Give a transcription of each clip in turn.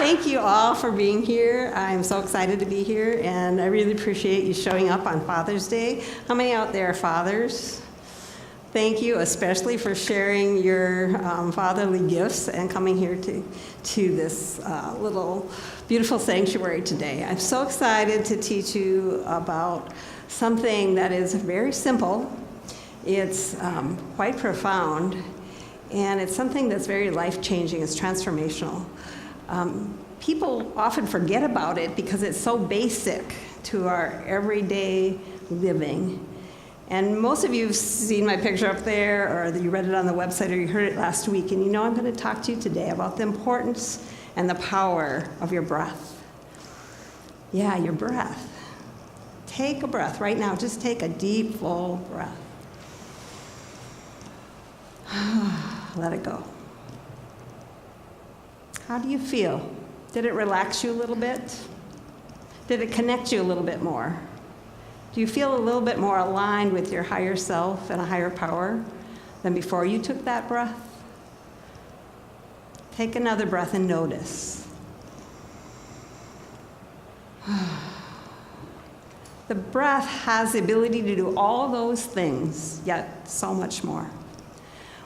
thank you all for being here. I'm so excited to be here, and I really appreciate you showing up on Father's Day. How many out there are fathers? Thank you, especially for sharing your fatherly gifts and coming here to this little beautiful sanctuary today. I'm so excited to teach you about something that is very simple. It's quite profound, and it's something that's very life-changing. It's transformational. People often forget about it because it's so basic to our everyday living. And most of you have seen my picture up there, or you read it on the website, or you heard it last week. And you know I'm going to talk to you today about the importance and the power of your breath. Yeah, your breath. Take a breath right now. Just take a deep, full breath. Let it go. How do you feel? Did it relax you a little bit? Did it connect you a little bit more? Do you feel a little bit more aligned with your higher self and a higher power than before you took that breath? Take another breath and notice. The breath has the ability to do all those things, yet so much more.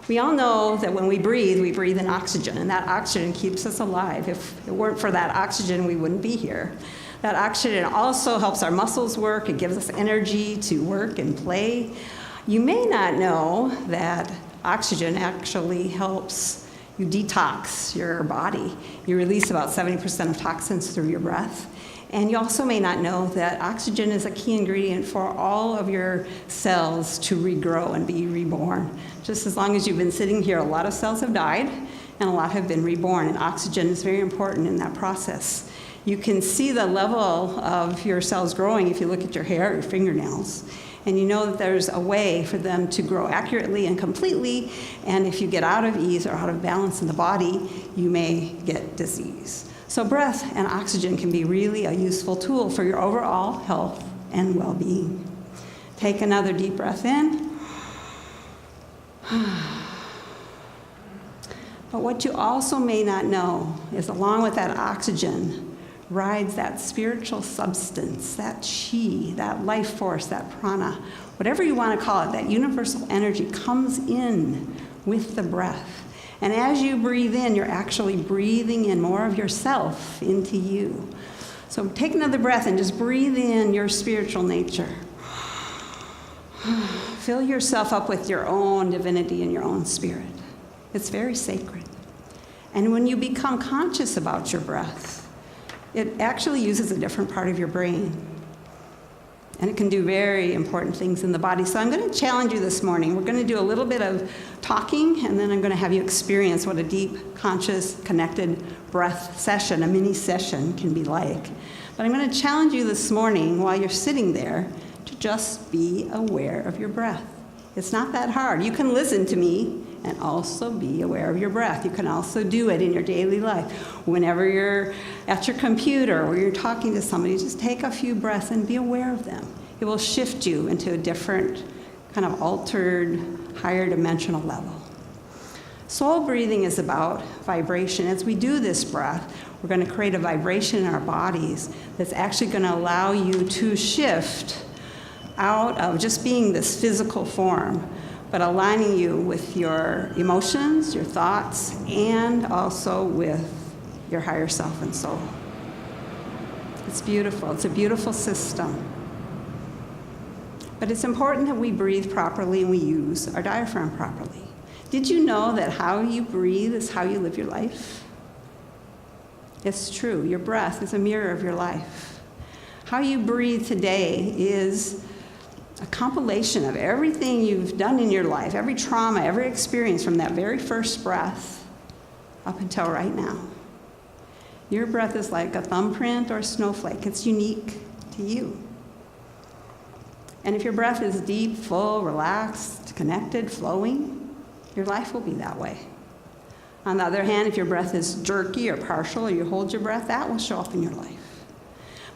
We all know that when we breathe in oxygen, and that oxygen keeps us alive. If it weren't for that oxygen, we wouldn't be here. That oxygen also helps our muscles work. It gives us energy to work and play. You may not know that oxygen actually helps you detox your body. You release about 70% of toxins through your breath. And you also may not know that oxygen is a key ingredient for all of your cells to regrow and be reborn. Just as long as you've been sitting here, a lot of cells have died and a lot have been reborn, and oxygen is very important in that process. You can see the level of your cells growing if you look at your hair or your fingernails. And you know that there's a way for them to grow accurately and completely, and if you get out of ease or out of balance in the body, you may get disease. So breath and oxygen can be really a useful tool for your overall health and well-being. Take another deep breath in. But what you also may not know is along with that oxygen rides that spiritual substance, that chi, that life force, that prana, whatever you want to call it, that universal energy comes in with the breath. And as you breathe in, you're actually breathing in more of yourself into you. So take another breath and just breathe in your spiritual nature. Fill yourself up with your own divinity and your own spirit. It's very sacred. And when you become conscious about your breath, it actually uses a different part of your brain. And it can do very important things in the body. So I'm going to challenge you this morning. We're going to do a little bit of talking, and then I'm going to have you experience what a deep, conscious, connected breath session, a mini session, can be like. But I'm going to challenge you this morning while you're sitting there to just be aware of your breath. It's not that hard. You can listen to me and also be aware of your breath. You can also do it in your daily life. Whenever you're at your computer or you're talking to somebody, just take a few breaths and be aware of them. It will shift you into a different, kind of altered, higher dimensional level. Soul breathing is about vibration. As we do this breath, we're going to create a vibration in our bodies that's actually going to allow you to shift out of just being this physical form, but aligning you with your emotions, your thoughts, and also with your higher self and soul. It's beautiful. It's a beautiful system. But it's important that we breathe properly and we use our diaphragm properly. Did you know that how you breathe is how you live your life? It's true. Your breath is a mirror of your life. How you breathe today is a compilation of everything you've done in your life, every trauma, every experience from that very first breath up until right now. Your breath is like a thumbprint or a snowflake. It's unique to you. And if your breath is deep, full, relaxed, connected, flowing, your life will be that way. On the other hand, if your breath is jerky or partial, or you hold your breath, that will show up in your life.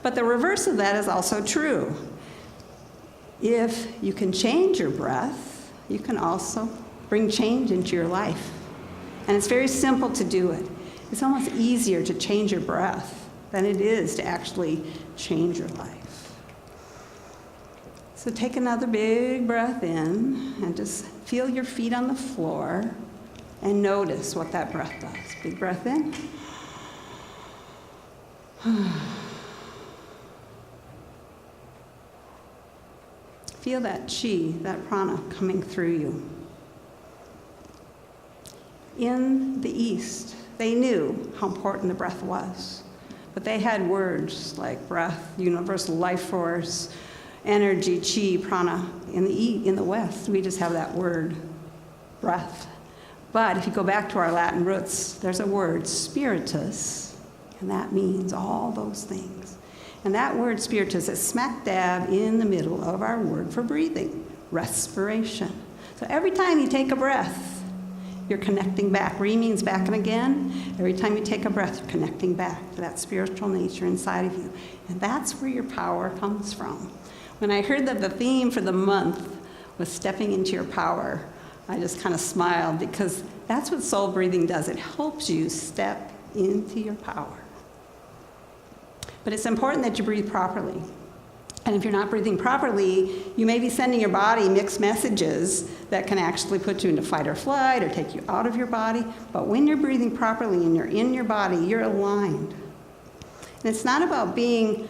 But the reverse of that is also true. If you can change your breath, you can also bring change into your life. And it's very simple to do it. It's almost easier to change your breath than it is to actually change your life. So take another big breath in and just feel your feet on the floor and notice what that breath does. Big breath in. Feel that chi, that prana coming through you. In the East, they knew how important the breath was, but they had words like breath, universal life force, energy, chi, prana. In the West, we just have that word, breath. But if you go back to our Latin roots, there's a word, spiritus, and that means all those things. And that word, spiritus, is smack dab in the middle of our word for breathing, respiration. So every time you take a breath, you're connecting back. Re means back and again. Every time you take a breath, you're connecting back to that spiritual nature inside of you. And that's where your power comes from. When I heard that the theme for the month was stepping into your power, I just kind of smiled because that's what soul breathing does. It helps you step into your power. But it's important that you breathe properly. And if you're not breathing properly, you may be sending your body mixed messages that can actually put you into fight or flight or take you out of your body. But when you're breathing properly and you're in your body, you're aligned. And it's not about being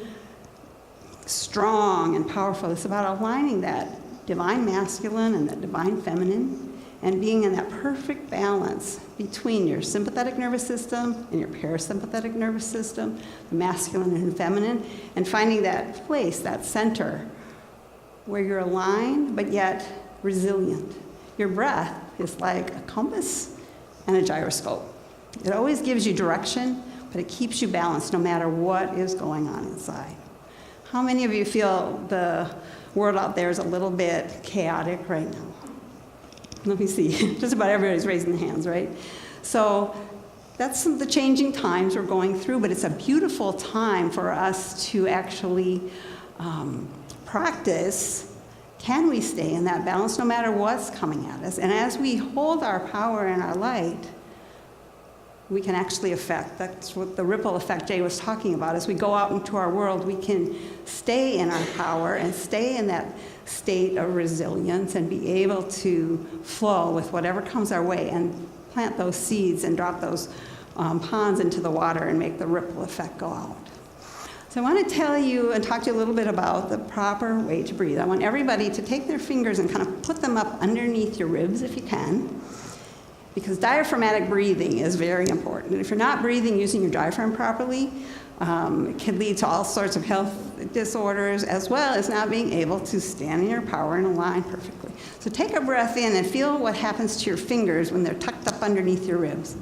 strong and powerful. It's about aligning that divine masculine and that divine feminine and being in that perfect balance between your sympathetic nervous system and your parasympathetic nervous system, the masculine and feminine, and finding that place, that center, where you're aligned but yet resilient. Your breath is like a compass and a gyroscope. It always gives you direction, but it keeps you balanced no matter what is going on inside. How many of you feel the world out there is a little bit chaotic right now? Let me see. Just about everybody's raising their hands, right? So that's some of the changing times we're going through, but it's a beautiful time for us to actually practice, can we stay in that balance no matter what's coming at us? And as we hold our power and our light, we can actually affect. That's what the ripple effect Jay was talking about. As we go out into our world, we can stay in our power and stay in that state of resilience and be able to flow with whatever comes our way and plant those seeds and drop those ponds into the water and make the ripple effect go out. So I want to tell you and talk to you a little bit about the proper way to breathe. I want everybody to take their fingers and kind of put them up underneath your ribs if you can, because diaphragmatic breathing is very important. And if you're not breathing using your diaphragm properly, it can lead to all sorts of health disorders, as well as not being able to stand in your power and align perfectly. So take a breath in and feel what happens to your fingers when they're tucked up underneath your ribs.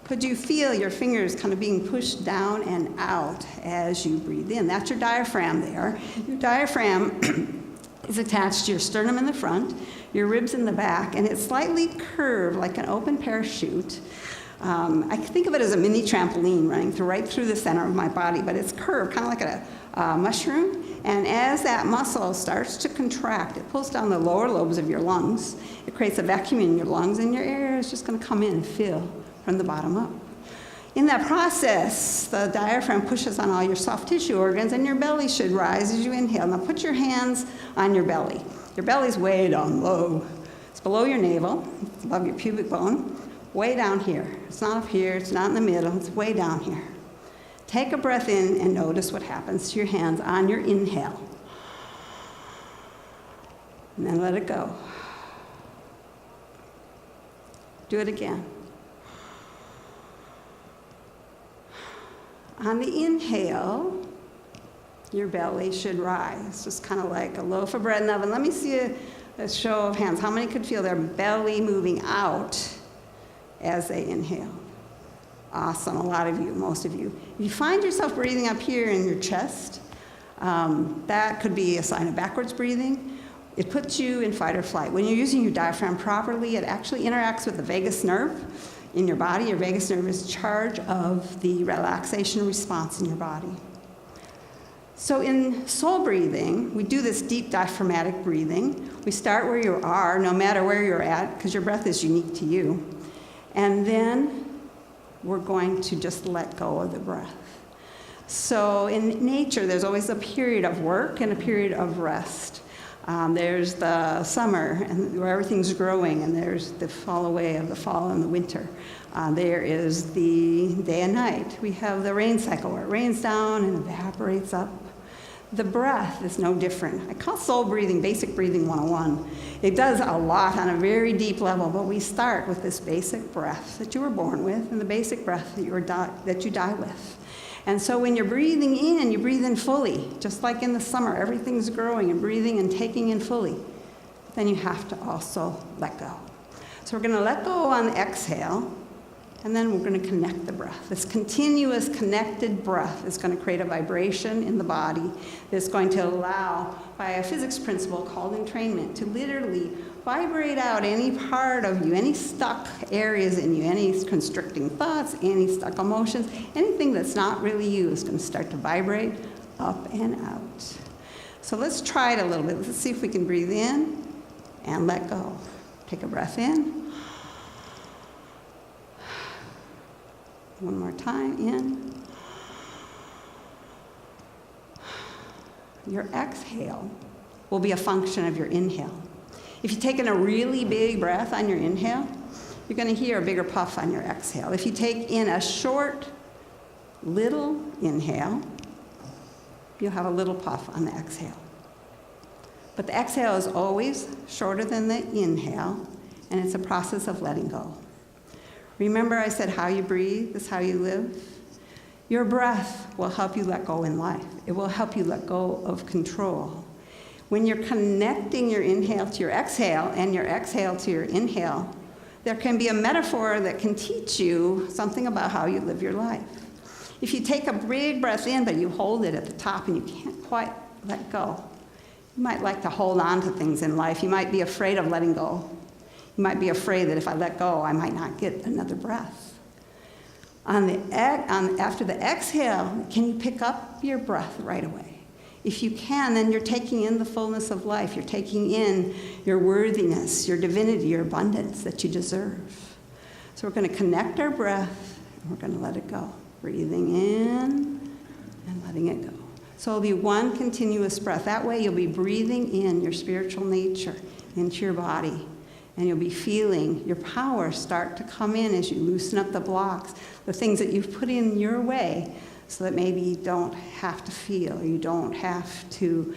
Could you feel your fingers kind of being pushed down and out as you breathe in? That's your diaphragm there. Your diaphragm is attached to your sternum in the front, your ribs in the back, and it's slightly curved like an open parachute. I think of it as a mini trampoline running right through the center of my body, but it's curved, kind of like a mushroom. And as that muscle starts to contract, it pulls down the lower lobes of your lungs. It creates a vacuum in your lungs, and your air is just going to come in and fill from the bottom up. In that process, the diaphragm pushes on all your soft tissue organs, and your belly should rise as you inhale. Now put your hands on your belly. Your belly's way down low. It's below your navel, it's above your pubic bone, way down here. It's not up here, it's not in the middle, it's way down here. Take a breath in and notice what happens to your hands on your inhale. And then let it go. Do it again. On the inhale, your belly should rise, just kind of like a loaf of bread in the oven. Let me see a show of hands. How many could feel their belly moving out as they inhale? Awesome, a lot of you, most of you. If you find yourself breathing up here in your chest, that could be a sign of backwards breathing. It puts you in fight or flight. When you're using your diaphragm properly, it actually interacts with the vagus nerve in your body. Your vagus nerve is in charge of the relaxation response in your body. So in soul breathing, we do this deep diaphragmatic breathing. We start where you are, no matter where you're at, because your breath is unique to you. And then we're going to just let go of the breath. So in nature, there's always a period of work and a period of rest. There's the summer, and where everything's growing, and there's the fall away of the fall and the winter. There is the day and night. We have the rain cycle, where it rains down and evaporates up. The breath is no different. I call soul breathing basic breathing 101. It does a lot on a very deep level, but we start with this basic breath that you were born with and the basic breath that you die with. And so when you're breathing in, you breathe in fully, just like in the summer, everything's growing and breathing and taking in fully. Then you have to also let go. So we're going to let go on the exhale, and then we're going to connect the breath. This continuous connected breath is going to create a vibration in the body that's going to allow, by a physics principle called entrainment, to literally vibrate out any part of you, any stuck areas in you, any constricting thoughts, any stuck emotions, anything that's not really you is going to start to vibrate up and out. So let's try it a little bit. Let's see if we can breathe in and let go. Take a breath in. One more time, in. Your exhale will be a function of your inhale. If you've taken a really big breath on your inhale, you're going to hear a bigger puff on your exhale. If you take in a short, little inhale, you'll have a little puff on the exhale. But the exhale is always shorter than the inhale, and it's a process of letting go. Remember I said how you breathe is how you live? Your breath will help you let go in life. It will help you let go of control. When you're connecting your inhale to your exhale and your exhale to your inhale, there can be a metaphor that can teach you something about how you live your life. If you take a big breath in, but you hold it at the top and you can't quite let go, you might like to hold on to things in life. You might be afraid of letting go. You might be afraid that if I let go, I might not get another breath. After the exhale, can you pick up your breath right away? If you can, then you're taking in the fullness of life. You're taking in your worthiness, your divinity, your abundance that you deserve. So we're going to connect our breath, and we're going to let it go. Breathing in and letting it go. So it'll be one continuous breath. That way you'll be breathing in your spiritual nature into your body. And you'll be feeling your power start to come in as you loosen up the blocks, the things that you've put in your way, so that maybe you don't have to feel, or you don't have to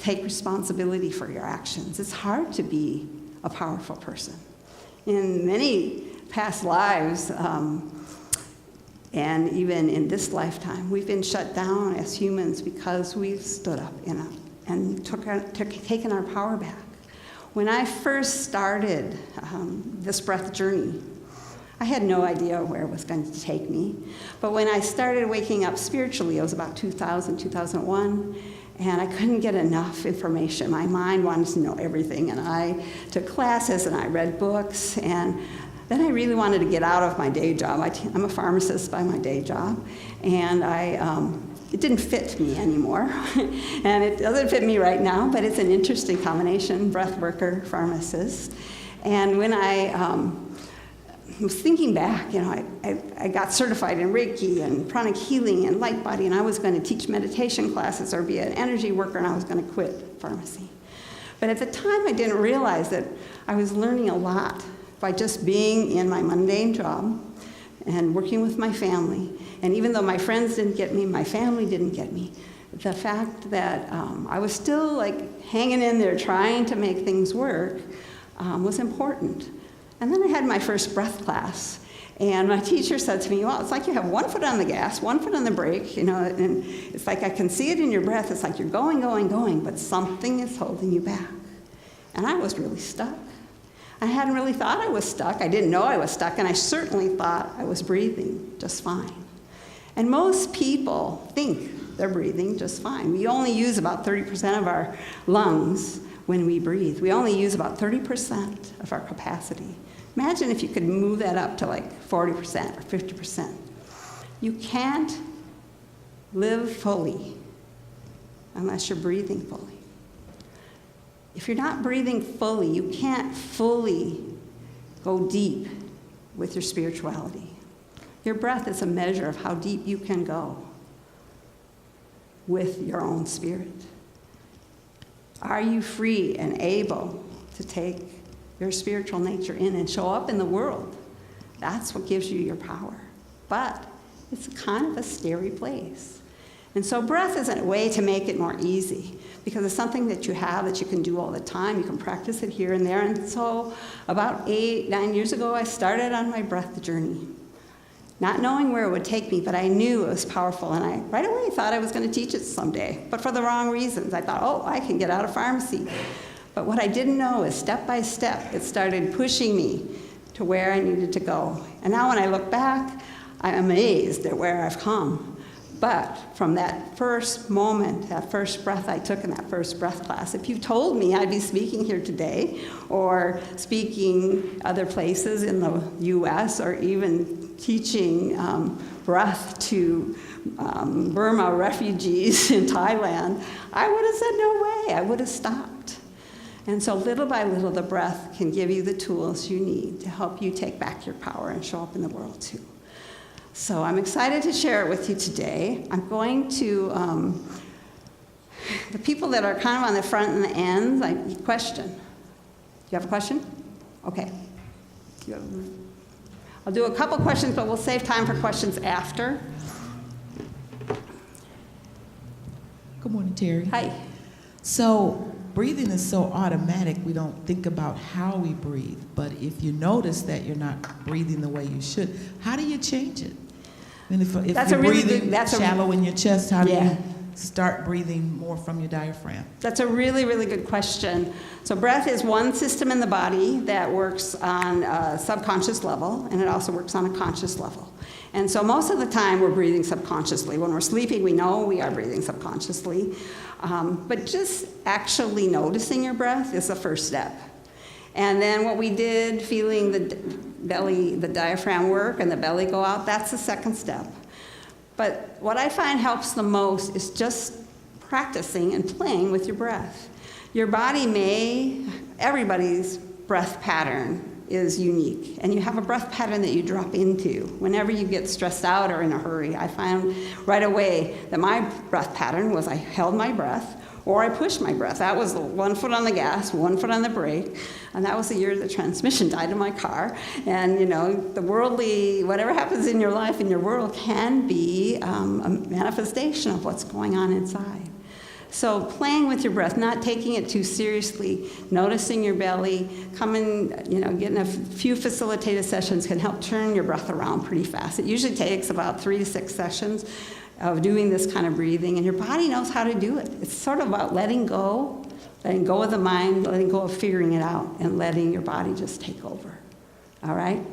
take responsibility for your actions. It's hard to be a powerful person. In many past lives, and even in this lifetime, we've been shut down as humans because we've stood up and taken our power back. When I first started this breath journey, I had no idea where it was going to take me. But when I started waking up spiritually, it was about 2000, 2001, and I couldn't get enough information. My mind wanted to know everything, and I took classes and I read books, and then I really wanted to get out of my day job. I'm a pharmacist by my day job, and it didn't fit me anymore. And it doesn't fit me right now, but it's an interesting combination, breath worker, pharmacist. And when I was thinking back, I got certified in Reiki and pranic healing and light body, and I was going to teach meditation classes or be an energy worker, and I was going to quit pharmacy. But at the time, I didn't realize that I was learning a lot by just being in my mundane job and working with my family. And even though my friends didn't get me, my family didn't get me, the fact that I was still hanging in there trying to make things work was important. And then I had my first breath class. And my teacher said to me, well, it's like you have one foot on the gas, one foot on the brake, and it's like I can see it in your breath. It's like you're going, going, going, but something is holding you back. And I was really stuck. I hadn't really thought I was stuck. I didn't know I was stuck, and I certainly thought I was breathing just fine. And most people think they're breathing just fine. We only use about 30% of our lungs when we breathe. We only use about 30% of our capacity. Imagine if you could move that up to 40% or 50%. You can't live fully unless you're breathing fully. If you're not breathing fully, you can't fully go deep with your spirituality. Your breath is a measure of how deep you can go with your own spirit. Are you free and able to take your spiritual nature in and show up in the world? That's what gives you your power. But it's kind of a scary place. And so breath isn't a way to make it more easy, because it's something that you have that you can do all the time. You can practice it here and there. And so about 8-9 years ago, I started on my breath journey, not knowing where it would take me, but I knew it was powerful. And I right away thought I was going to teach it someday, but for the wrong reasons. I thought, oh, I can get out of pharmacy. But what I didn't know is step by step, it started pushing me to where I needed to go. And now when I look back, I'm amazed at where I've come. But from that first moment, that first breath I took in that first breath class, if you told me I'd be speaking here today or speaking other places in the U.S. or even teaching breath to Burma refugees in Thailand, I would have said no way. I would have stopped. And so little by little, the breath can give you the tools you need to help you take back your power and show up in the world too. So I'm excited to share it with you today. I'm going to, the people that are kind of on the front and the ends, question. Do you have a question? Okay. I'll do a couple questions, but we'll save time for questions after. Good morning, Terri. Hi. So breathing is so automatic, we don't think about how we breathe. But if you notice that you're not breathing the way you should, how do you change it? And if you're breathing shallow in your chest, how do you start breathing more from your diaphragm? That's a really, really good question. So breath is one system in the body that works on a subconscious level, and it also works on a conscious level. And so most of the time we're breathing subconsciously. When we're sleeping, we know we are breathing subconsciously. But just actually noticing your breath is the first step. And then what we did, feeling the belly, the diaphragm work and the belly go out, that's the second step. But what I find helps the most is just practicing and playing with your breath. Your body everybody's breath pattern is unique, and you have a breath pattern that you drop into whenever you get stressed out or in a hurry. I found right away that my breath pattern was I held my breath or I pushed my breath. That was 1 foot on the gas, 1 foot on the brake, and that was the year the transmission died in my car. And the worldly, whatever happens in your life, in your world, can be a manifestation of what's going on inside. So playing with your breath, not taking it too seriously, noticing your belly, getting a few facilitated sessions can help turn your breath around pretty fast. It usually takes about 3 to 6 sessions of doing this kind of breathing, and your body knows how to do it. It's sort of about letting go of the mind, letting go of figuring it out, and letting your body just take over. All right?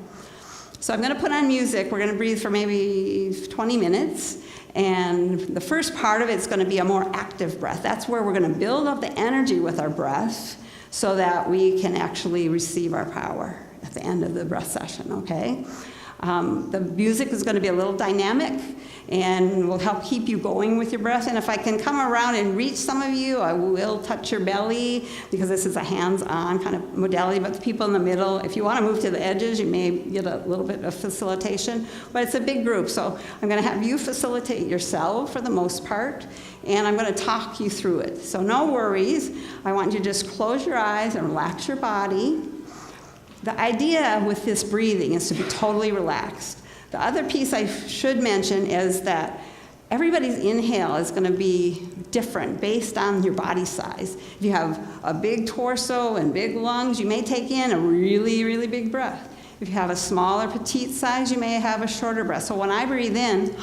So I'm going to put on music. We're going to breathe for maybe 20 minutes. And the first part of it is going to be a more active breath. That's where we're going to build up the energy with our breath so that we can actually receive our power at the end of the breath session, okay? The music is going to be a little dynamic and will help keep you going with your breath. And if I can come around and reach some of you, I will touch your belly because this is a hands-on kind of modality. But the people in the middle, if you want to move to the edges, you may get a little bit of facilitation. But it's a big group, so I'm going to have you facilitate yourself for the most part, and I'm going to talk you through it. So no worries. I want you to just close your eyes and relax your body. The idea with this breathing is to be totally relaxed. The other piece I should mention is that everybody's inhale is going to be different based on your body size. If you have a big torso and big lungs, you may take in a really, really big breath. If you have a smaller, petite size, you may have a shorter breath. So when I breathe in,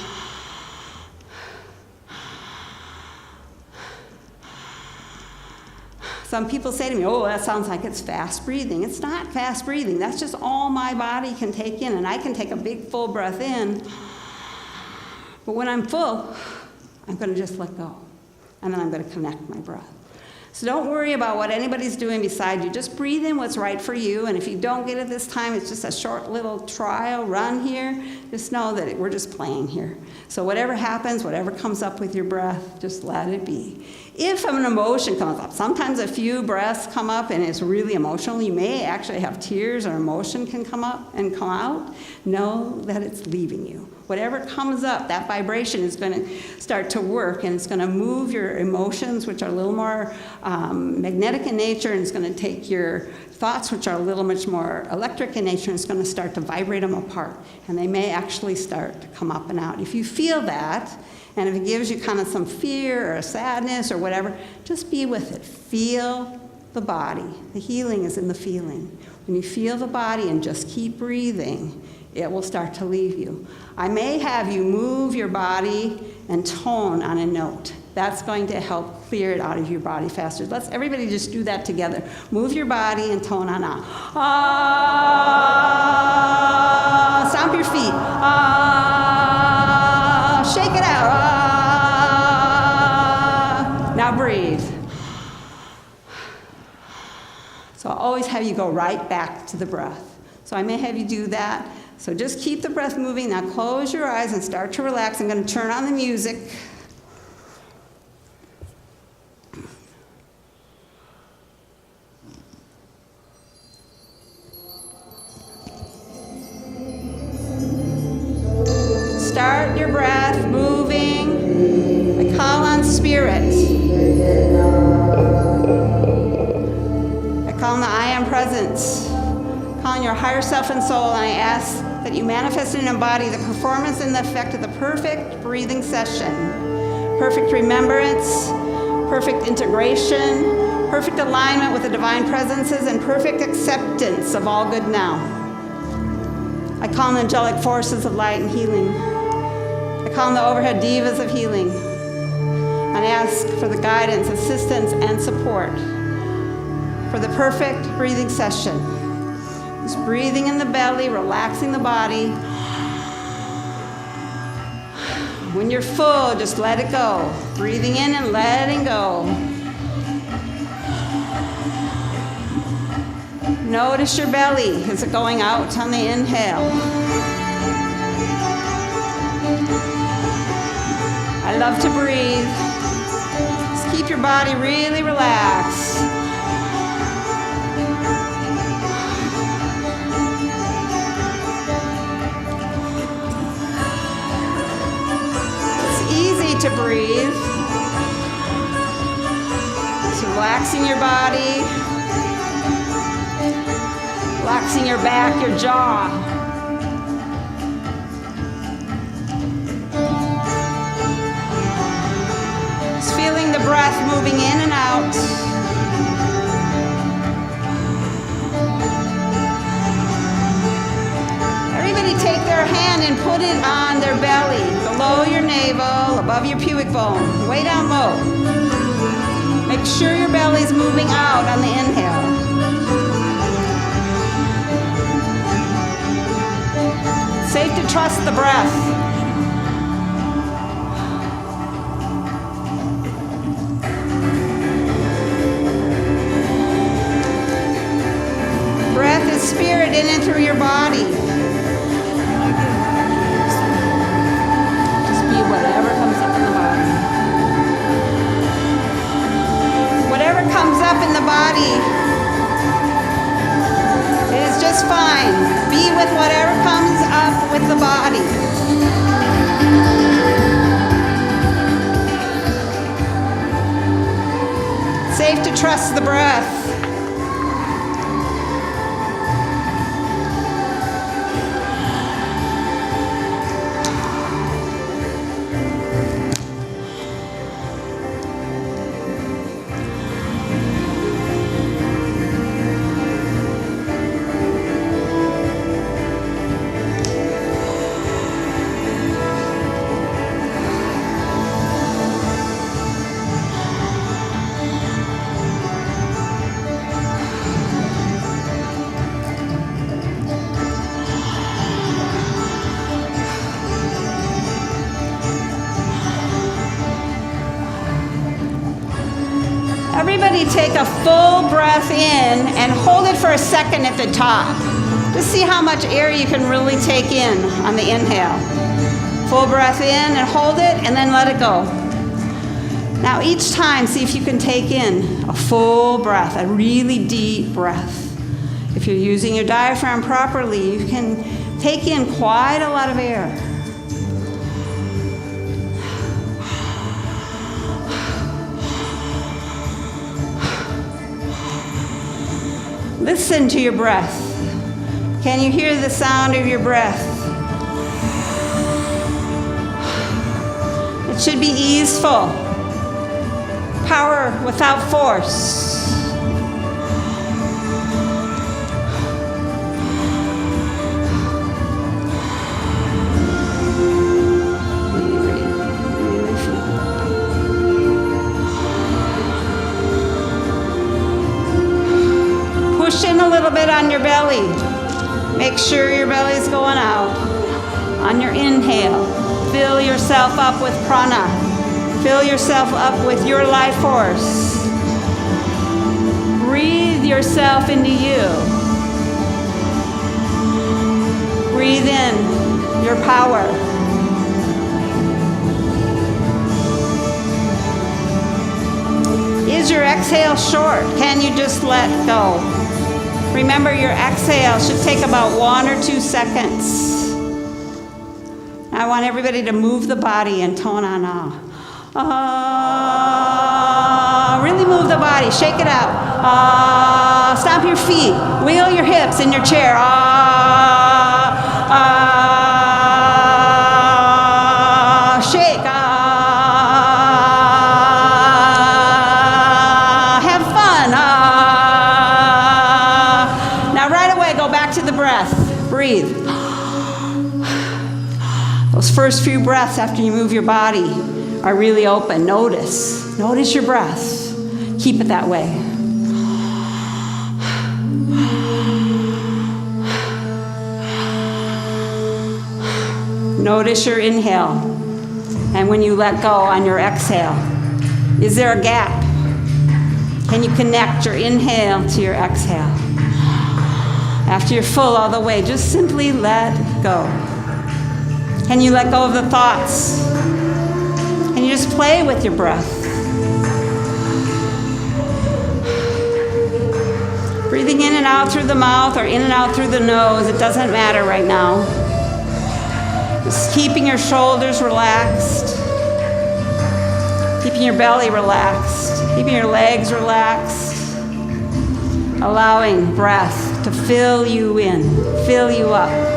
some people say to me, oh, that sounds like it's fast breathing. It's not fast breathing. That's just all my body can take in, and I can take a big, full breath in. But when I'm full, I'm going to just let go, and then I'm going to connect my breath. So don't worry about what anybody's doing beside you. Just breathe in what's right for you, and if you don't get it this time, it's just a short little trial run here. Just know that we're just playing here. So whatever happens, whatever comes up with your breath, just let it be. If an emotion comes up, sometimes a few breaths come up and it's really emotional, you may actually have tears or emotion can come up and come out, know that it's leaving you. Whatever comes up, that vibration is going to start to work, and it's going to move your emotions, which are a little more magnetic in nature, and it's going to take your thoughts, which are a little much more electric in nature, and it's going to start to vibrate them apart. And they may actually start to come up and out. If you feel that, and if it gives you kind of some fear or sadness or whatever, just be with it. Feel the body. The healing is in the feeling. When you feel the body and just keep breathing, it will start to leave you. I may have you move your body and tone on a note. That's going to help clear it out of your body faster. Let's everybody just do that together. Move your body and tone on out. Ah, stomp your feet. Ah, shake it out. Ah. Now breathe. So I'll always have you go right back to the breath. So I may have you do that. So just keep the breath moving. Now close your eyes and start to relax. I'm going to turn on the music. Start your breath moving. I call on spirit. I call on the I am presence. Call on your higher self and soul, and I ask that you manifest and embody the performance and the effect of the perfect breathing session. Perfect remembrance, perfect integration, perfect alignment with the divine presences, and perfect acceptance of all good now. I call on the angelic forces of light and healing. I call on the overhead divas of healing. And I ask for the guidance, assistance, and support for the perfect breathing session. Just breathing in the belly, relaxing the body. When you're full, just let it go. Breathing in and letting go. Notice your belly. Is it going out on the inhale? I love to breathe. Just keep your body really relaxed. To breathe. Just relaxing your body, relaxing your back, your jaw. Just feeling the breath moving in and out. Everybody take their hand and put it on their belly, below your navel, above your pubic bone, way down low. Make sure your belly's moving out on the inhale. Safe to trust the breath. Breath is spirit in and through your body. Whatever comes up in the body. Whatever comes up in the body is just fine. Be with whatever comes up with the body. Safe to trust the breath. Everybody take a full breath in and hold it for a second at the top. Just see how much air you can really take in on the inhale. Full breath in and hold it, and then let it go. Now each time, see if you can take in a full breath, a really deep breath. If you're using your diaphragm properly, you can take in quite a lot of air. Listen to your breath. Can you hear the sound of your breath? It should be easeful. Power without force. Push in a little bit on your belly. Make sure your belly's going out. On your inhale, fill yourself up with prana. Fill yourself up with your life force. Breathe yourself into you. Breathe in your power. Is your exhale short? Can you just let go? Remember, your exhale should take about 1 or 2 seconds. I want everybody to move the body and tone on really move the body, shake it out. Stomp your feet, wheel your hips in your chair. Shake. Have fun. Now right away, go back to the breath. Breathe. Those first few breaths after you move your body are really open. Notice your breath. Keep it that way. Notice your inhale. And when you let go on your exhale, is there a gap? Can you connect your inhale to your exhale? After you're full all the way, just simply let go. Can you let go of the thoughts? Can you just play with your breath? Breathing in and out through the mouth or in and out through the nose, it doesn't matter right now. Just keeping your shoulders relaxed, keeping your belly relaxed, keeping your legs relaxed, allowing breath to fill you in, fill you up.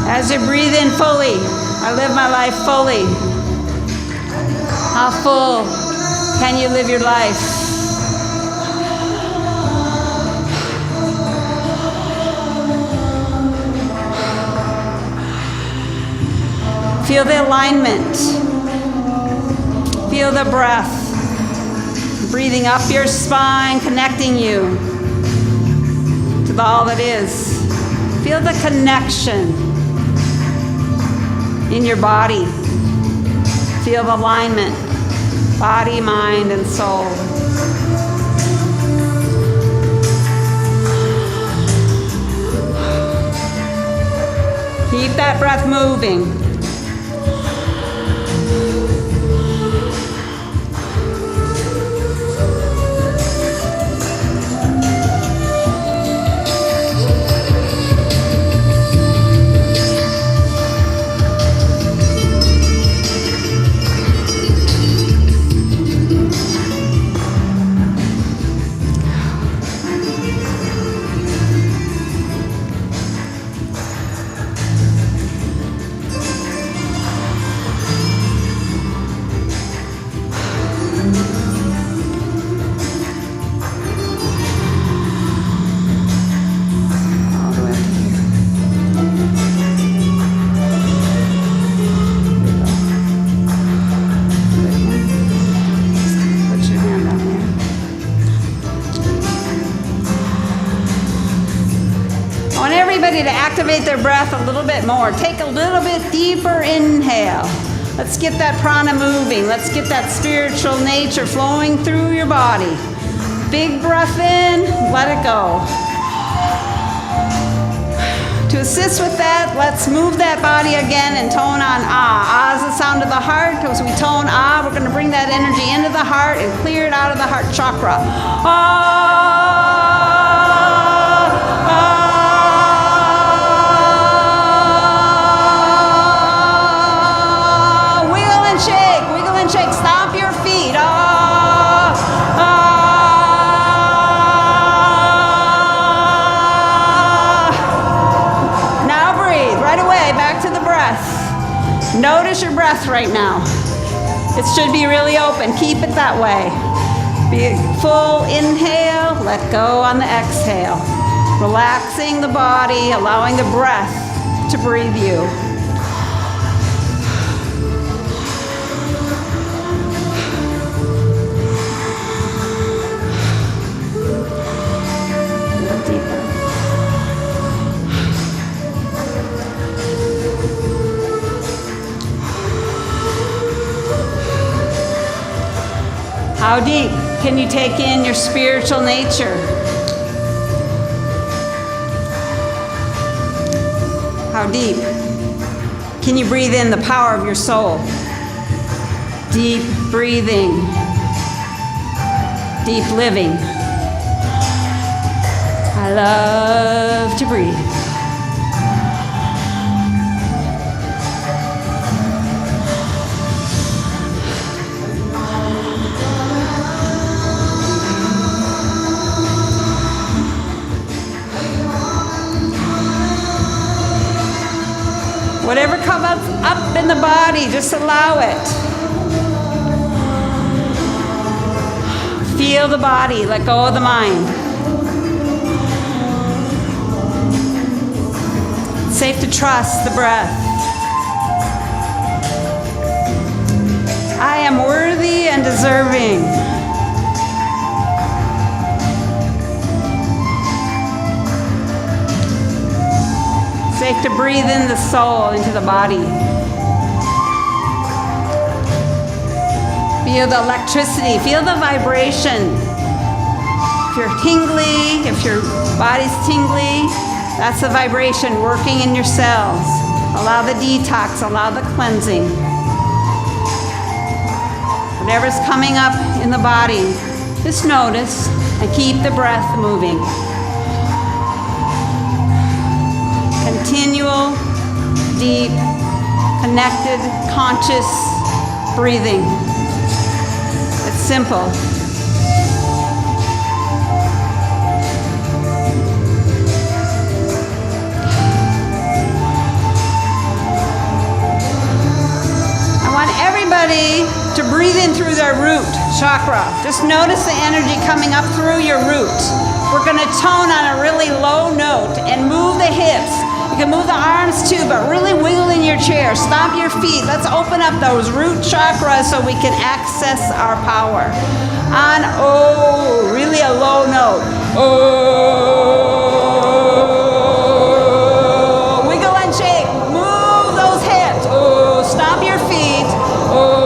As you breathe in fully, I live my life fully. How full can you live your life? Feel the alignment. Feel the breath. Breathing up your spine, connecting you to all that is. Feel the connection in your body. Feel the alignment, body, mind, and soul. Keep that breath moving. ready to activate their breath a little bit more. Take a little bit deeper inhale. Let's get that prana moving. Let's get that spiritual nature flowing through your body. Big breath in, let it go. To assist with that, let's move that body again and tone on ah. Ah is the sound of the heart. As we tone ah, we're going to bring that energy into the heart and clear it out of the heart chakra. Ah. Wiggle and shake, wiggle and shake. Stomp your feet. Ah. Ah. Back to the breath. Notice your breath right now. It should be really open. Keep it that way. Be full inhale, let go on the exhale. Relaxing the body, allowing the breath to breathe you. How deep can you take in your spiritual nature? How deep can you breathe in the power of your soul? Deep breathing, deep living. I love to breathe. Whatever comes up in the body, just allow it. Feel the body, let go of the mind. It's safe to trust the breath. I am worthy and deserving. Safe to breathe in the soul into the body. Feel the electricity, feel the vibration. If you're tingly, if your body's tingly, that's the vibration working in your cells. Allow the detox, allow the cleansing. Whatever's coming up in the body, just notice and keep the breath moving. Continual, deep, connected, conscious breathing. It's simple. I want everybody to breathe in through their root chakra. Just notice the energy coming up through your root. We're going to tone on a really low note and move the hips. You can move the arms too, but really wiggle in your chair. Stomp your feet. Let's open up those root chakras so we can access our power. On oh, really a low note. Oh, wiggle and shake. Move those hips. Oh, stomp your feet. Oh.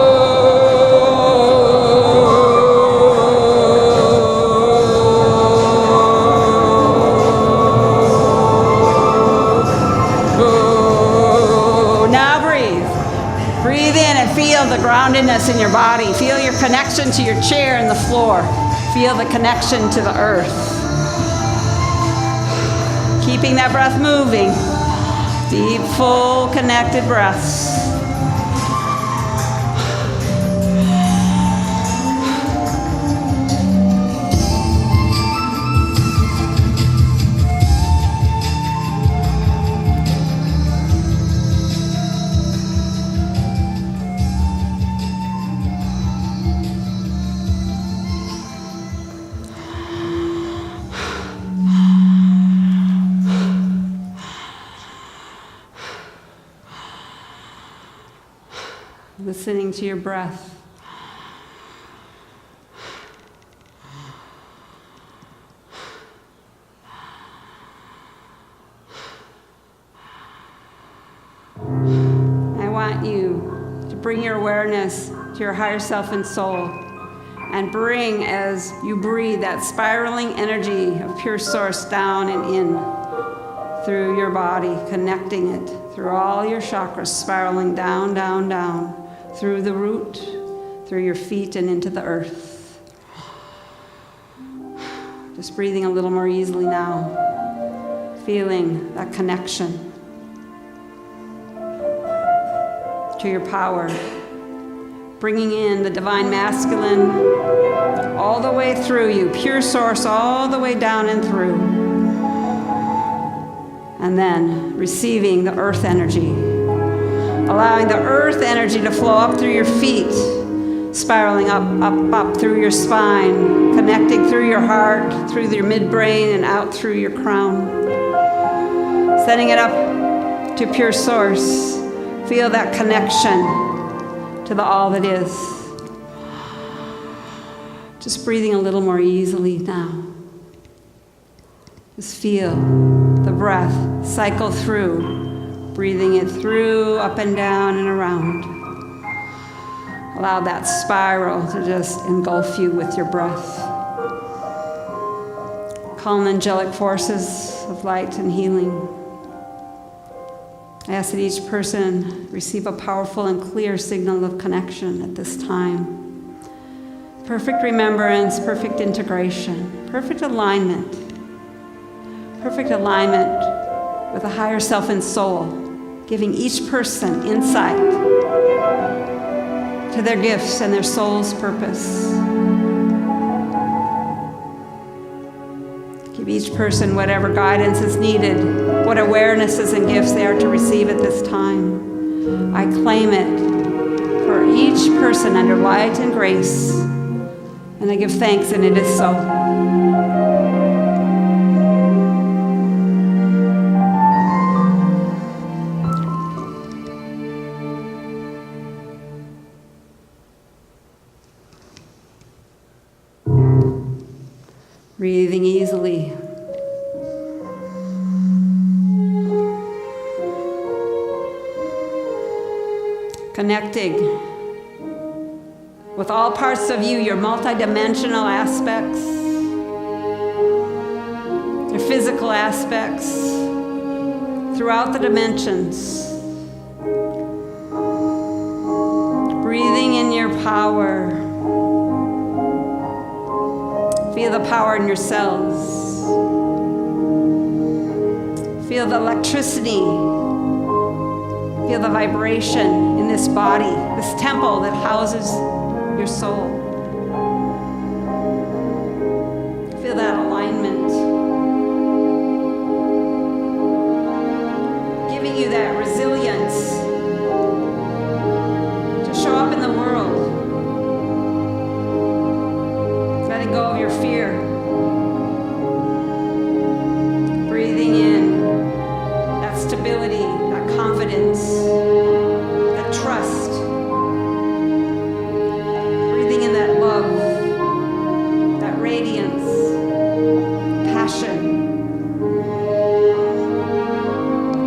Feel the groundedness in your body. Feel your connection to your chair and the floor. Feel the connection to the earth. Keeping that breath moving. Deep, full, connected breaths. Listening to your breath. bring your awareness to your higher self and soul. And bring, as you breathe, that spiraling energy of pure source down and in through your body, connecting it through all your chakras, spiraling down, down, down, through the root, through your feet and into the earth. Just breathing a little more easily now, feeling that connection to your power, bringing in the divine masculine all the way through you, pure source all the way down and through. And then receiving the earth energy, allowing the earth energy to flow up through your feet, spiraling up, up, up through your spine, connecting through your heart, through your midbrain, and out through your crown. Sending it up to pure source. Feel that connection to the all that is. Just breathing a little more easily now. Just feel the breath cycle through, breathing it through, up and down and around. Allow that spiral to just engulf you with your breath. Calm angelic forces of light and healing. I ask that each person receive a powerful and clear signal of connection at this time. Perfect remembrance, perfect integration, perfect alignment with a higher self and soul, giving each person insight to their gifts and their soul's purpose. Give each person whatever guidance is needed, what awarenesses and gifts they are to receive at this time. I claim it for each person under light and grace, and I give thanks, and it is so. Breathing easily. Connecting with all parts of you, your multidimensional aspects, your physical aspects, throughout the dimensions. Breathing in your power. Feel the power in your cells. Feel the electricity. Feel the vibration in this body, this temple that houses your soul. Feel that alignment. Giving you that resilience to show up in the world. Letting go of your fear. Breathing in that stability, that confidence, that trust. Breathing in that love, that radiance, passion.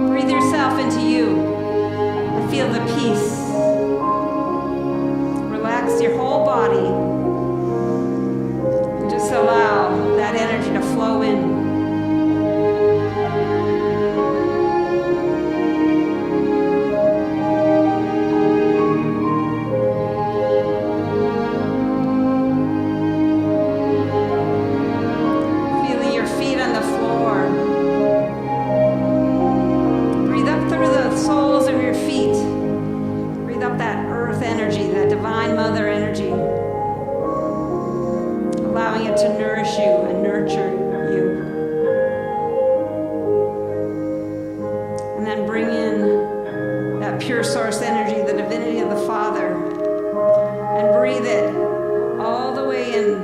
Breathe yourself into you and feel the peace. Relax your whole body. Just allow that energy to flow in. Feeling your feet on the floor. Breathe up through the soles of your feet. Breathe up that earth energy, that divine mother energy. Allowing it to nourish you and nurture you. And then bring in that pure source energy, the divinity of the Father, and breathe it all the way in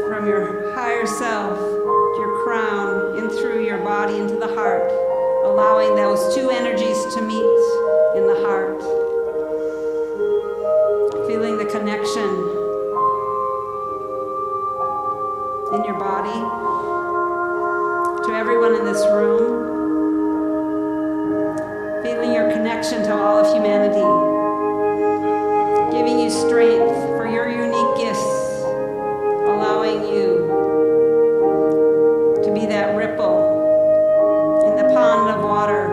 from your higher self to your crown, in through your body, into the heart, allowing those two energies to meet in the heart. Feeling the connection in your body, to everyone in this room, feeling your connection to all of humanity. strength for your unique gifts, allowing you to be that ripple in the pond of water.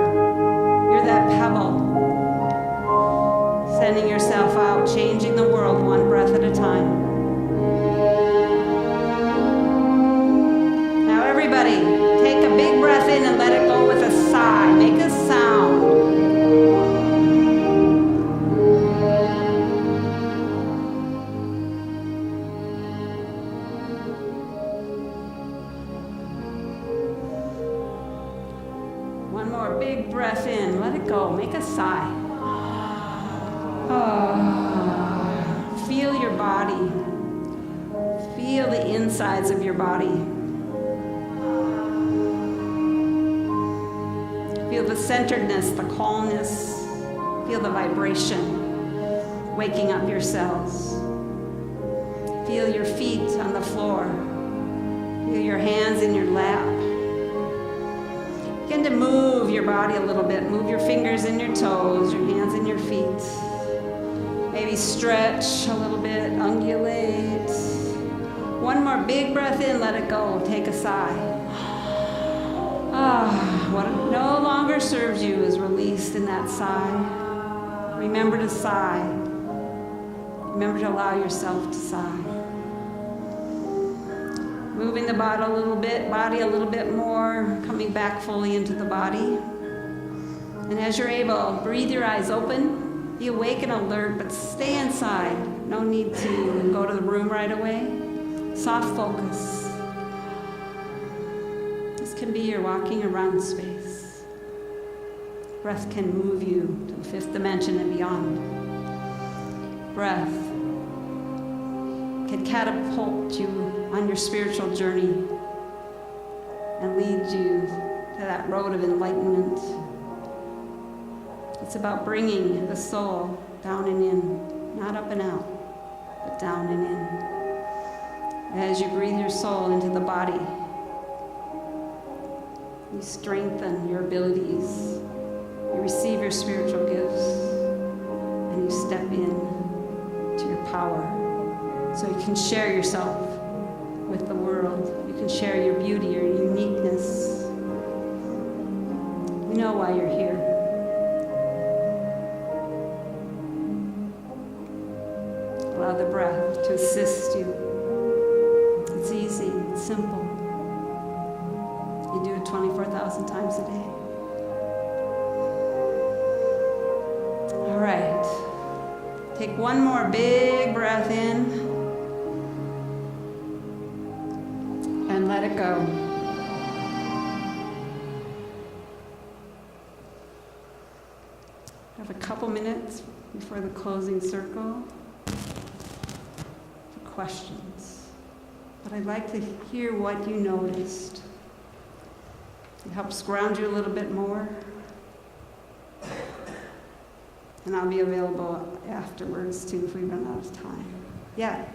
You're that pebble, sending yourself out, changing the world one breath at a time. Now everybody, take a big breath in and let it go with a sigh. Make a sound. One more big breath in. Let it go. Make a sigh. Oh. Feel your body. Feel the insides of your body. Feel the centeredness, the calmness. Feel the vibration waking up your cells. Feel your feet on the floor. Feel your hands in your lap. Begin to move your body a little bit. Move your fingers and your toes, your hands and your feet. Maybe stretch a little bit, undulate. One more big breath in, let it go. Take a sigh. What no longer serves you is released in that sigh. Remember to sigh. Remember to allow yourself to sigh. Moving the body a little bit more, coming back fully into the body. And as you're able, breathe your eyes open, be awake and alert, but stay inside. No need to go to the room right away. Soft focus. This can be your walking around space. Breath can move you to the fifth dimension and beyond. Breath can catapult you on your spiritual journey and lead you to that road of enlightenment. It's about bringing the soul down and in, not up and out, but down and in. As you breathe your soul into the body, you strengthen your abilities, you receive your spiritual gifts, and you step in to your power. So you can share yourself with the world. You can share your beauty, your uniqueness. You know why you're here. Allow the breath to assist you. It's easy, it's simple. You do it 24,000 times a day. All right. Take one more big breath in. And let it go. I have a couple minutes before the closing circle for questions. But I'd like to hear what you noticed. It helps ground you a little bit more. And I'll be available afterwards too if we run out of time. Yeah.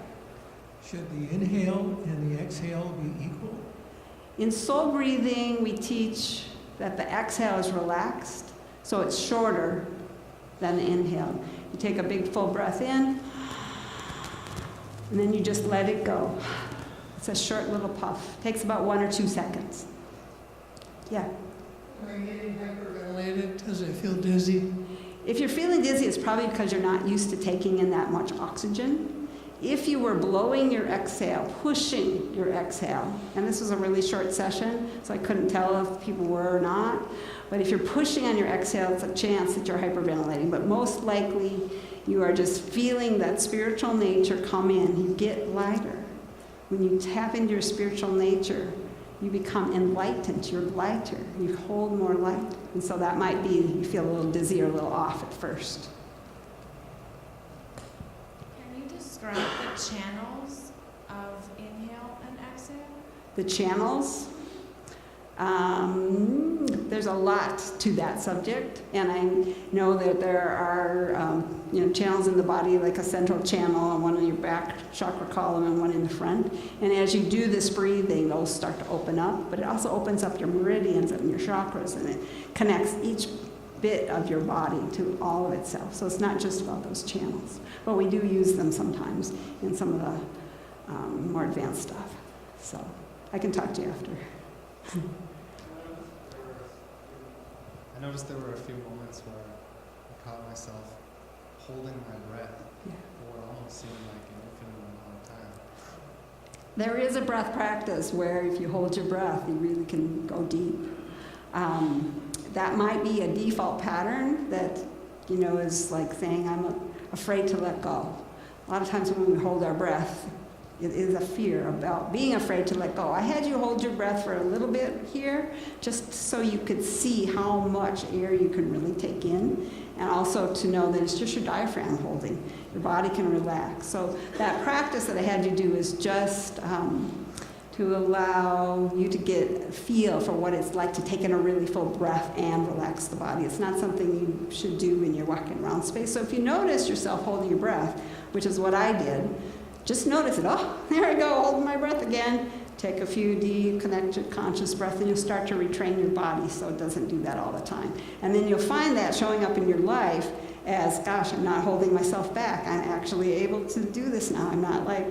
Should the inhale and the exhale be equal? In soul breathing, we teach that the exhale is relaxed, so it's shorter than the inhale. You take a big full breath in, and then you just let it go. It's a short little puff. It takes about 1 or 2 seconds. Yeah? Am I getting hyperventilated? Does it feel dizzy? If you're feeling dizzy, it's probably because you're not used to taking in that much oxygen. If you were blowing your exhale, pushing your exhale, and this was a really short session, so I couldn't tell if people were or not, but if you're pushing on your exhale, it's a chance that you're hyperventilating. But most likely, you are just feeling that spiritual nature come in. You get lighter. When you tap into your spiritual nature, you become enlightened. You're lighter. You hold more light. And so that might be you feel a little dizzy or a little off at first. Describe the channels of inhale and exhale. The channels? There's a lot to that subject, and I know that there are channels in the body, like a central channel and one in your back chakra column and one in the front. And as you do this breathing, those start to open up, but it also opens up your meridians and your chakras, and it connects each bit of your body to all of itself. So it's not just about those channels. But we do use them sometimes in some of the more advanced stuff. So I can talk to you after. I noticed there were a few moments where I caught myself holding my breath for what almost seemed like an infinite amount of time. There is a breath practice where if you hold your breath, you really can go deep. That might be a default pattern that, is like saying, I'm afraid to let go. A lot of times when we hold our breath, it is a fear about being afraid to let go. I had you hold your breath for a little bit here, just so you could see how much air you can really take in, and also to know that it's just your diaphragm holding. Your body can relax. So that practice that I had you do is just to allow you to get a feel for what it's like to take in a really full breath and relax the body. It's not something you should do when you're walking around space. So if you notice yourself holding your breath, which is what I did, just notice it. Oh, there I go, holding my breath again. Take a few deep, connected, conscious breaths, and you'll start to retrain your body so it doesn't do that all the time. And then you'll find that showing up in your life as, gosh, I'm not holding myself back. I'm actually able to do this now. I'm not like,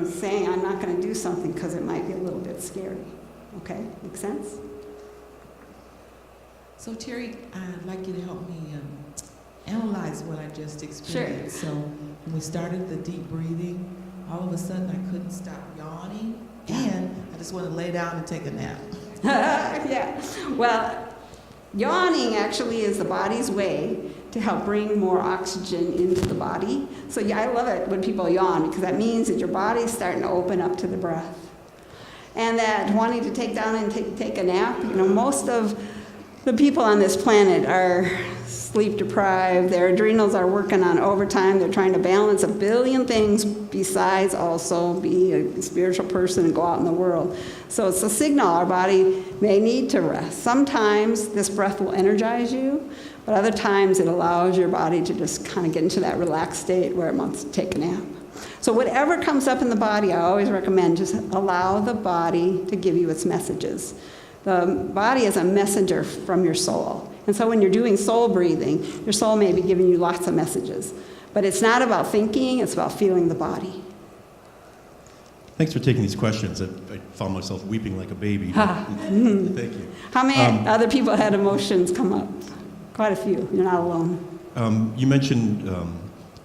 saying I'm not going to do something because it might be a little bit scary. Okay, make sense? So Terri, I'd like you to help me analyze what I just experienced. Sure. So when we started the deep breathing, all of a sudden I couldn't stop yawning, and I just want to lay down and take a nap. Yeah. Well, yawning actually is the body's way to help bring more oxygen into the body. So yeah, I love it when people yawn because that means that your body's starting to open up to the breath. And that wanting to take down and take a nap, most of the people on this planet are sleep deprived. Their adrenals are working on overtime. They're trying to balance a billion things besides also be a spiritual person and go out in the world. So it's a signal our body may need to rest. Sometimes this breath will energize you, but other times it allows your body to just kind of get into that relaxed state where it wants to take a nap. So whatever comes up in the body, I always recommend just allow the body to give you its messages. The body is a messenger from your soul. And so when you're doing soul breathing, your soul may be giving you lots of messages. But it's not about thinking, it's about feeling the body. Thanks for taking these questions. I found myself weeping like a baby. Thank you. How many other people had emotions come up? Quite a few. You're not alone. You mentioned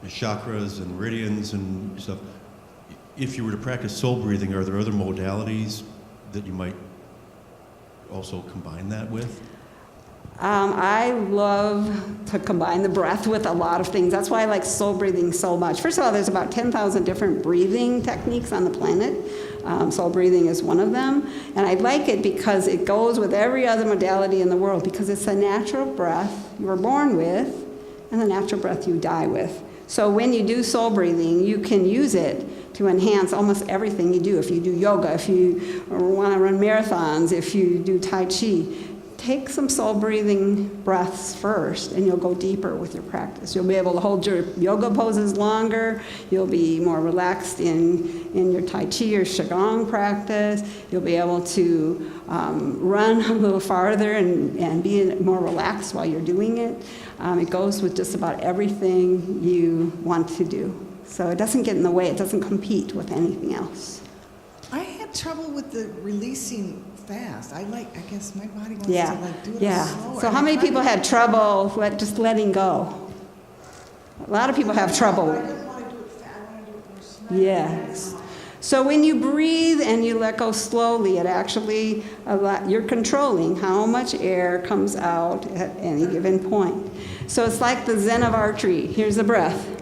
chakras and meridians and stuff. If you were to practice soul breathing, are there other modalities that you might also combine that with? I love to combine the breath with a lot of things. That's why I like soul breathing so much. First of all, there's about 10,000 different breathing techniques on the planet. Soul breathing is one of them. And I like it because it goes with every other modality in the world because it's a natural breath you were born with and the natural breath you die with. So when you do soul breathing, you can use it to enhance almost everything you do. If you do yoga, if you want to run marathons, if you do Tai Chi, take some soul breathing breaths first and you'll go deeper with your practice. You'll be able to hold your yoga poses longer. You'll be more relaxed in your Tai Chi or Qigong practice. You'll be able to run a little farther and be more relaxed while you're doing it. It goes with just about everything you want to do. So it doesn't get in the way. It doesn't compete with anything else. I had trouble with the releasing fast. I guess my body wants to do it slower. So how many people had trouble just letting go? A lot of people have trouble. I didn't want to do it fast. I want to do it more slowly. Yes. So when you breathe and you let go slowly, it actually, you're controlling how much air comes out at any given point. So it's like the Zen of archery. Here's the breath.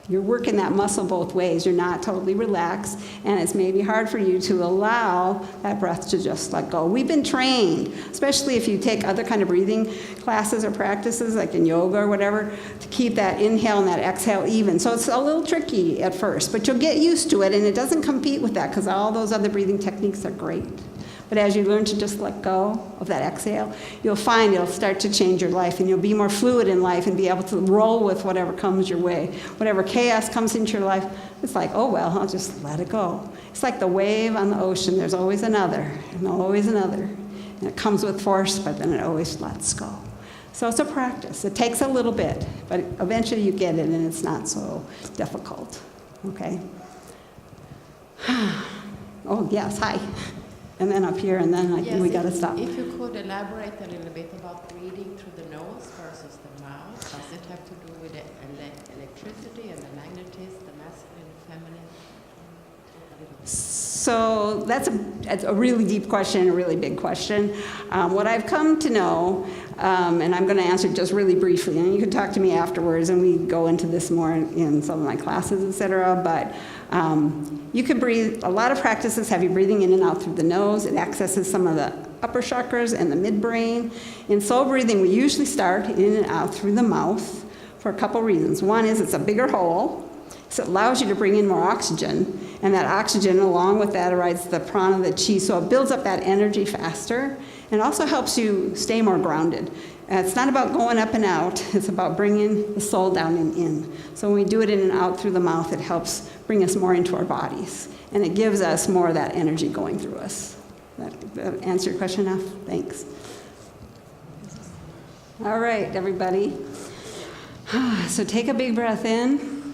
You're working that muscle both ways. You're not totally relaxed, and it's maybe hard for you to allow that breath to just let go. We've been trained, especially if you take other kind of breathing classes or practices, like in yoga or whatever, to keep that inhale and that exhale even. So it's a little tricky at first, but you'll get used to it, and it doesn't compete with that because all those other breathing techniques are great. But as you learn to just let go of that exhale, you'll find it'll start to change your life, and you'll be more fluid in life and be able to roll with whatever comes your way. Whatever chaos comes into your life, it's like, oh, well, I'll just let it go. It's like the wave on the ocean. There's always another, and always another. And it comes with force, but then it always lets go. So it's a practice. It takes a little bit, but eventually you get it, and it's not so difficult. Okay? Oh, yes, hi. And then up here, and then I think we got to stop. If you could elaborate a little bit about breathing through the nose versus the mouth. Does it have to do with the electricity and the magnetism, the masculine and feminine? So that's a really deep question, a really big question. What I've come to know, and I'm going to answer just really briefly, and you can talk to me afterwards, and we go into this more in some of my classes, etc. But you can breathe. A lot of practices have you breathing in and out through the nose. It accesses some of the upper chakras and the midbrain. In soul breathing, we usually start in and out through the mouth for a couple reasons. One is it's a bigger hole, so it allows you to bring in more oxygen. And that oxygen, along with that, arrives the prana, the chi, so it builds up that energy faster, and also helps you stay more grounded. It's not about going up and out, it's about bringing the soul down and in. So when we do it in and out through the mouth, it helps bring us more into our bodies, and it gives us more of that energy going through us. That answer your question enough? Thanks. All right, everybody. So take a big breath in.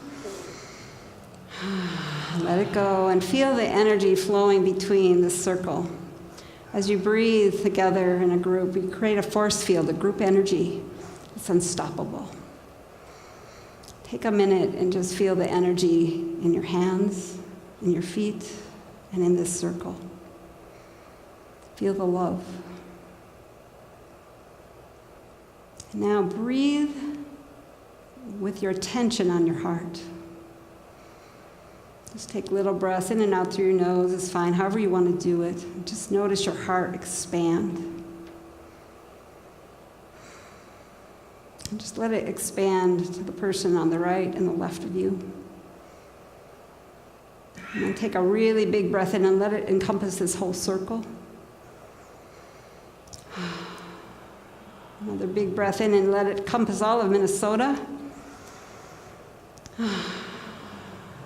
Let it go, and feel the energy flowing between the circle. As you breathe together in a group, you create a force field, a group energy. It's unstoppable. Take a minute and just feel the energy in your hands, in your feet, and in this circle. Feel the love. Now breathe with your attention on your heart. Just take little breaths in and out through your nose. It's fine, however you want to do it. Just notice your heart expand. And just let it expand to the person on the right and the left of you. And then take a really big breath in and let it encompass this whole circle. Another big breath in and let it encompass all of Minnesota.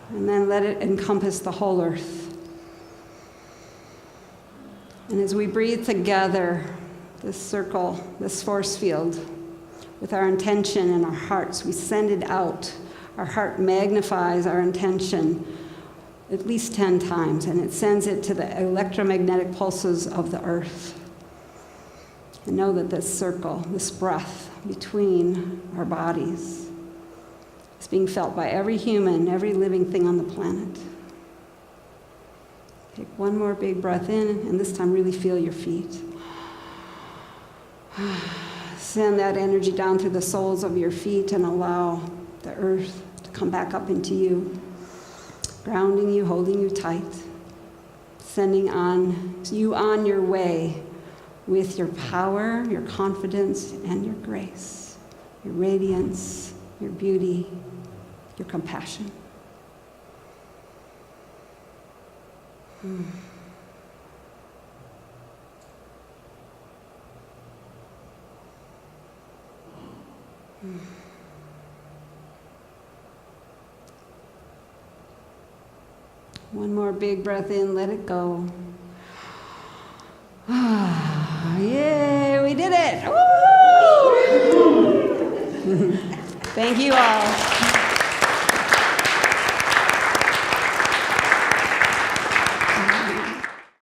And then let it encompass the whole earth. And as we breathe together, this circle, this force field, with our intention in our hearts, we send it out. Our heart magnifies our intention at least 10 times, and it sends it to the electromagnetic pulses of the earth. And know that this circle, this breath between our bodies, is being felt by every human, every living thing on the planet. Take one more big breath in, and this time really feel your feet. Send that energy down through the soles of your feet and allow the earth to come back up into you, grounding you, holding you tight, sending you on your way with your power, your confidence, and your grace, your radiance, your beauty, your compassion. One more big breath in, let it go. Yay, we did it! Woo! Thank you all.